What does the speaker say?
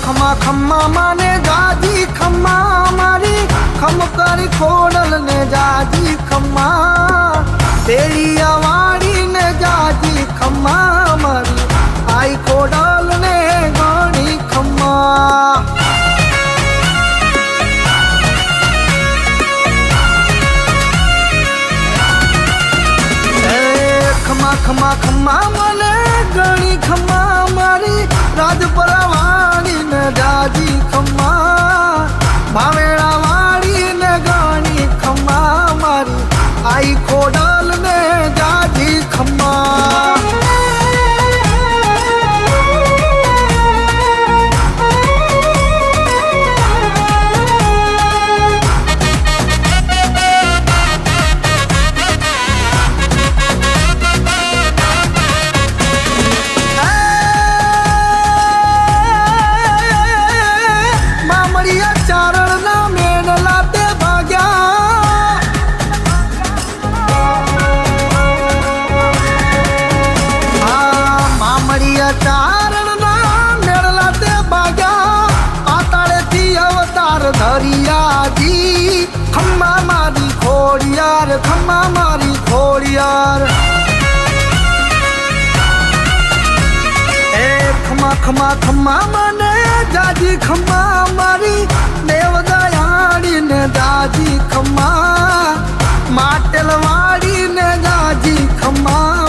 ખમા ખમા માને જાજી ખમા મારી ખમકારી ખોડલ ને જાજી ખમા તેલિયા વાળી ને જાજી ખમા મારી આઈ ખોડલ ને ઘણી ખમા ખમા ખમા ખમા મને ઘણી ખમા મારી રાજપરા વાળી ને જાજી ખમા ભાવેડા વાળી ને ઘણી ખમા મારી આઈ ખોડલ ને જાજી ખમા ચારણ ના મેળલા તે ભાગ્યા પાતાળેથી અવતાર ધરિયાજી ખમ્મા મારી ખોડિયાર ખમ્મા મારી ખોડિયાર એ ખમા ખમા ખમા મને જાજી ખમ્મા મારી દેવદયાળી ને જાજી ખમ્મા માટેલ વાળી ને જાજી ખમ્મા